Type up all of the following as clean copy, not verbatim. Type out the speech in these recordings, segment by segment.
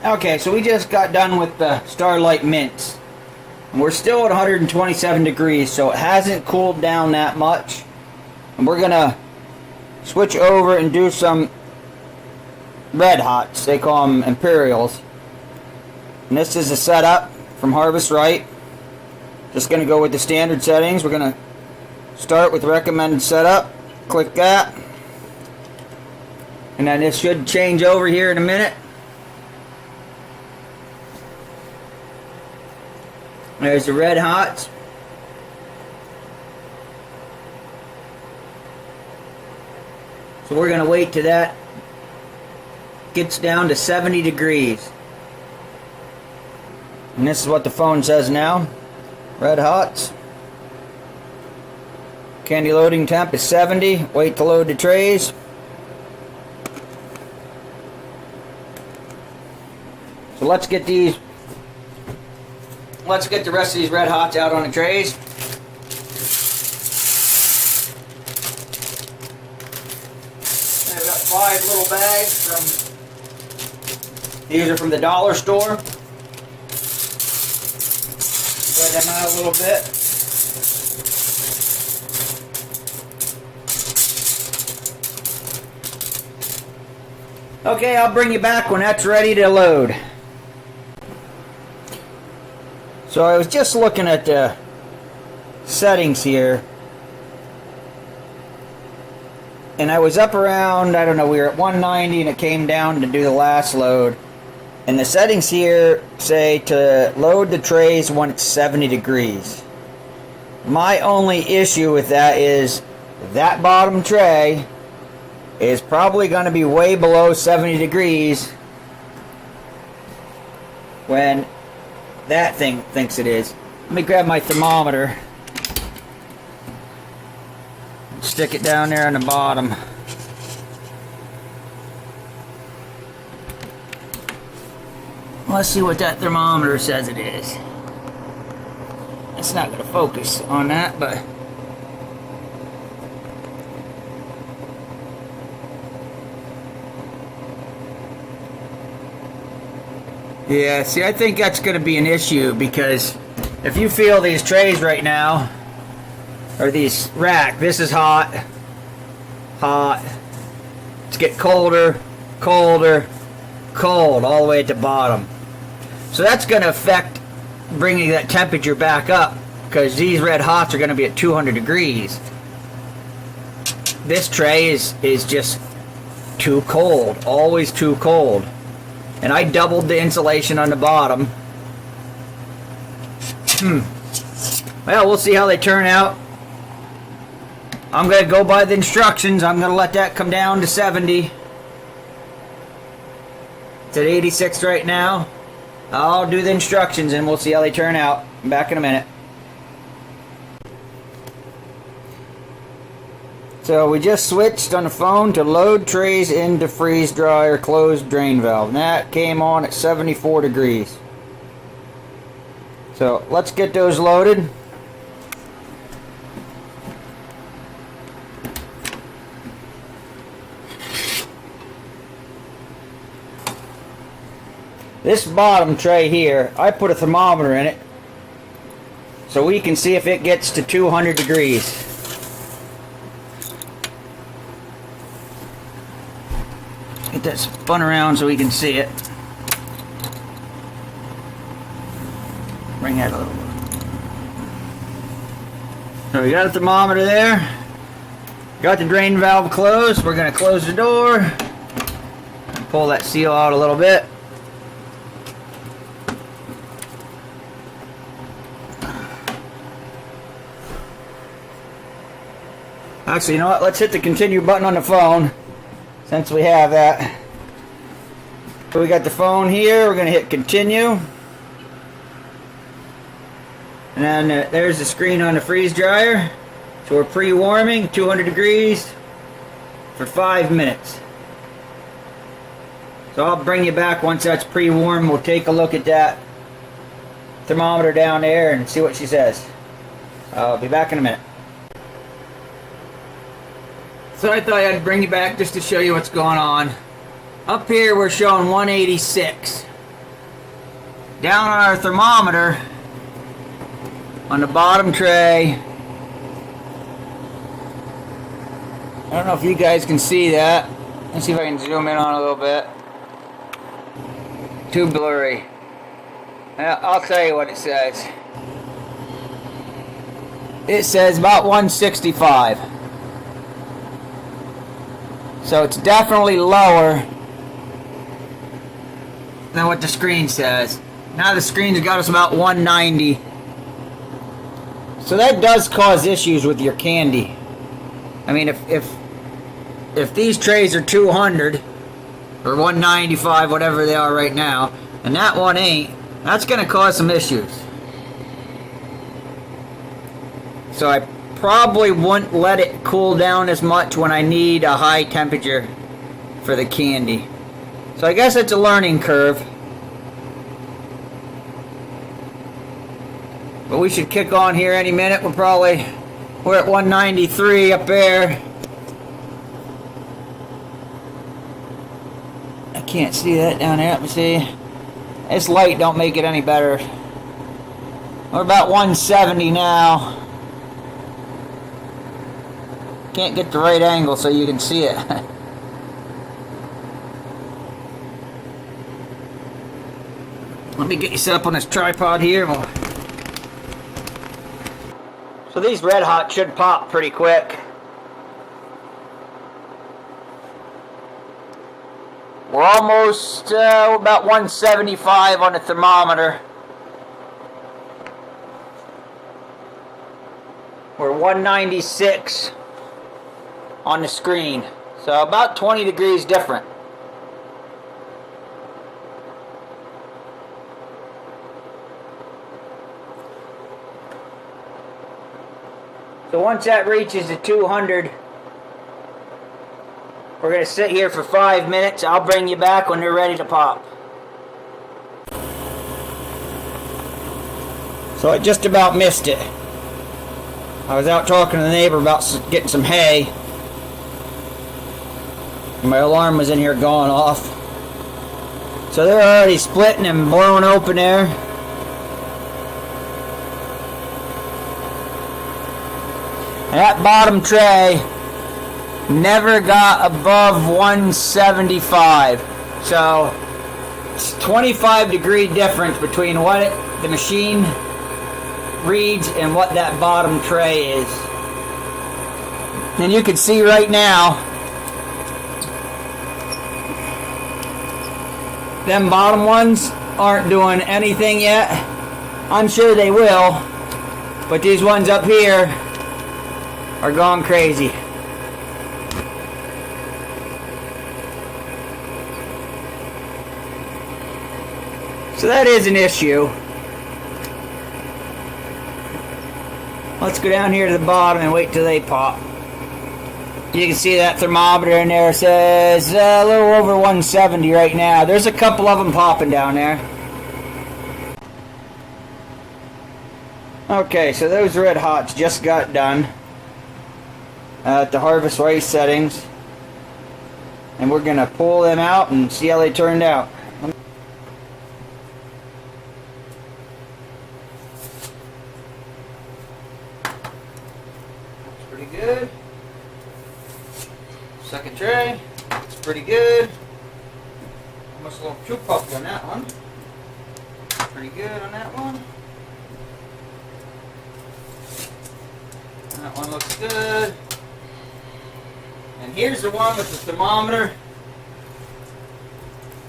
Okay, so we just got done with the Starlight Mints. And we're still at 127 degrees, so it hasn't cooled down that much. And we're gonna switch over and do some Red Hots. They call them Imperials. And this is a setup from Harvest Right. Just gonna go with the standard settings. We're gonna start with recommended setup. Click that. And then this should change over here in a minute. There's the Red Hots. So we're going to wait till that gets down to 70 degrees. And this is what the phone says now. Red Hots. Candy loading temp is 70. Wait to load the trays. So let's get the rest of these Red Hots out on the trays. I've got 5 little bags these are from the dollar store. Spread them out a little bit. Okay, I'll bring you back when that's ready to load. So I was just looking at the settings here, and I was up around, I don't know, we were at 190 and it came down to do the last load. And the settings here say to load the trays when it's 70 degrees. My only issue with that is that bottom tray is probably going to be way below 70 degrees when that thing thinks it is. Let me grab my thermometer. Stick it down there on the bottom. Let's see what that thermometer says it is. It's not going to focus on that, but yeah, see, I think that's going to be an issue, because if you feel these trays right now, or these rack, this is hot, hot. It's getting colder, colder, cold, all the way at the bottom. So that's going to affect bringing that temperature back up, because these Red Hots are going to be at 200 degrees. This tray is just too cold, always too cold. And I doubled the insulation on the bottom. Well, we'll see how they turn out. I'm going to go by the instructions. I'm going to let that come down to 70. It's at 86 right now. I'll do the instructions and we'll see how they turn out. I'm back in a minute. So we just switched on the phone to load trays into freeze dryer closed drain valve. And that came on at 74 degrees. So let's get those loaded. This bottom tray here, I put a thermometer in it so we can see if it gets to 200 degrees. Get that spun around so we can see it. Bring that a little bit. So we got a thermometer there. Got the drain valve closed. We're going to close the door. Pull that seal out a little bit. Actually, you know what? Let's hit the continue button on the phone, since we have that. So we got the phone here. We're going to hit continue. And then there's the screen on the freeze dryer. So we're pre-warming, 200 degrees for 5 minutes. So I'll bring you back once that's pre-warm. We'll take a look at that thermometer down there and see what she says. I'll be back in a minute. So I thought I'd bring you back just to show you what's going on. Up here we're showing 186. down on our thermometer on the bottom tray. I don't know if you guys can see that. Let's see if I can zoom in on it a little bit. Too blurry. I'll tell you what it says. It says about 165. So it's definitely lower than what the screen says. Now the screen's got us about 190. So that does cause issues with your candy. I mean, if these trays are 200 or 195, whatever they are right now, and that one ain't, that's going to cause some issues. So I probably wouldn't let it cool down as much when I need a high temperature for the candy. So I guess it's a learning curve. But we should kick on here any minute. We're at 193 up there. I can't see that down there. Let me see. This light don't make it any better. We're about 170 now. Can't get the right angle so you can see it. Let me get you set up on this tripod here. So these red hot should pop pretty quick. We're almost about 175 on the thermometer. We're 196 on the screen. So about 20 degrees different. So once that reaches the 200, we're going to sit here for 5 minutes. I'll bring you back when they're ready to pop. So I just about missed it. I was out talking to the neighbor about getting some hay. My alarm was in here going off. So they're already splitting and blowing open there. And that bottom tray never got above 175. So it's 25 degree difference between what the machine reads and what that bottom tray is. And you can see right now, them bottom ones aren't doing anything yet. I'm sure they will, but these ones up here are going crazy. So that is an issue. Let's go down here to the bottom and wait till they pop. You can see that thermometer in there says a little over 170 right now. There's a couple of them popping down there. Okay, so those red hots just got done at the harvest rate settings. And we're going to pull them out and see how they turned out. That's pretty good. Second tray, it's pretty good. Almost a little too puffy on that one. Pretty good on that one. That one looks good. And here's the one with the thermometer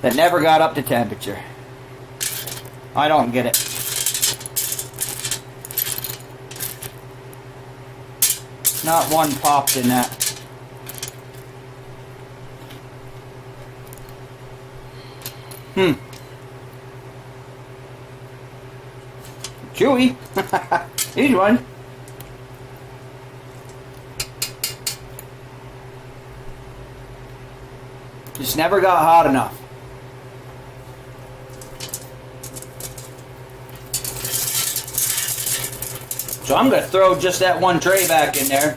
that never got up to temperature. I don't get it. Not one popped in that. Chewy. Here's one. Just never got hot enough. So I'm going to throw just that one tray back in there.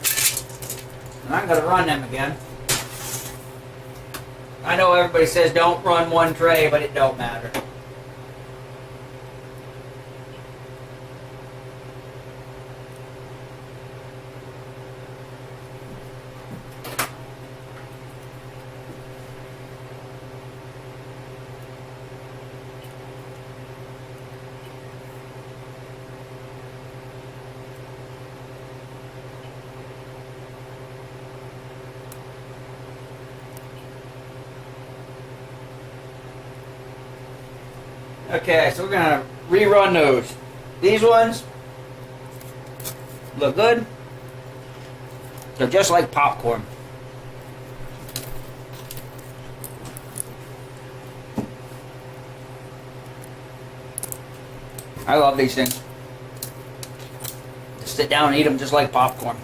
And I'm going to run them again. I know everybody says don't run one tray, but it don't matter. Okay, so we're gonna rerun those. These ones look good. They're just like popcorn. I love these things. Just sit down and eat them just like popcorn.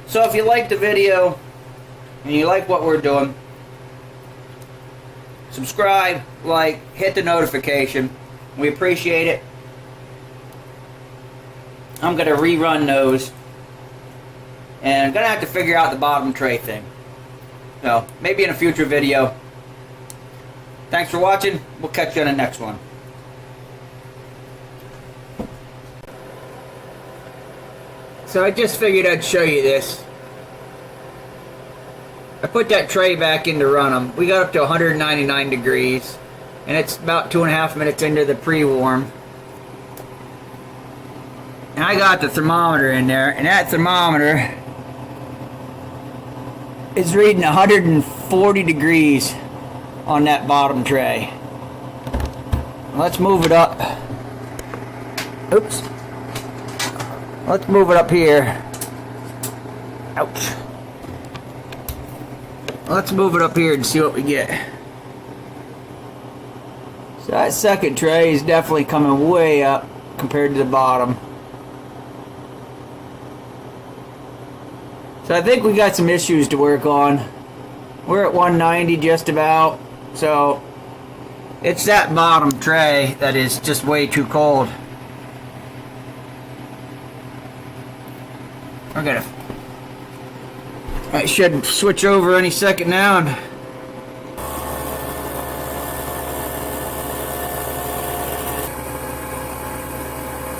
So if you like the video and you like what we're doing, subscribe, like, hit the notification. We appreciate it. I'm going to rerun those. And I'm going to have to figure out the bottom tray thing. So, maybe in a future video. Thanks for watching. We'll catch you on the next one. So I just figured I'd show you this. I put that tray back in to run them. We got up to 199 degrees. And it's about 2.5 minutes into the pre-warm. And I got the thermometer in there. And that thermometer is reading 140 degrees on that bottom tray. Let's move it up. Oops. Let's move it up here. Ouch. Let's move it up here and see what we get. So that second tray is definitely coming way up compared to the bottom. So I think we got some issues to work on. We're at 190 just about. So it's that bottom tray that is just way too cold. I should switch over any second now.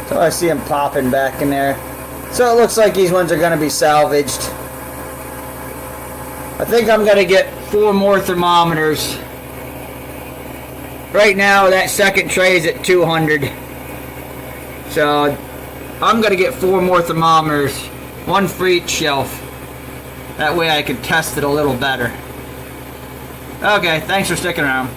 So I see them popping back in there. So it looks like these ones are going to be salvaged. I think I'm going to get 4 more thermometers. Right now that second tray is at 200. So I'm going to get 4 more thermometers. 1 for each shelf. That way I can test it a little better. Okay, thanks for sticking around.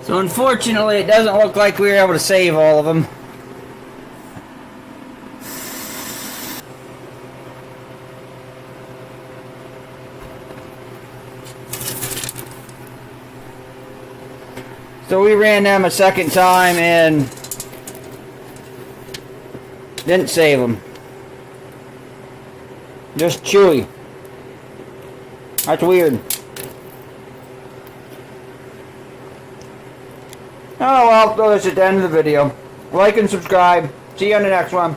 So unfortunately it doesn't look like we were able to save all of them. So we ran them a second time and didn't save them. Just chewy. That's weird. Oh well, that's at the end of the video. Like and subscribe. See you on the next one.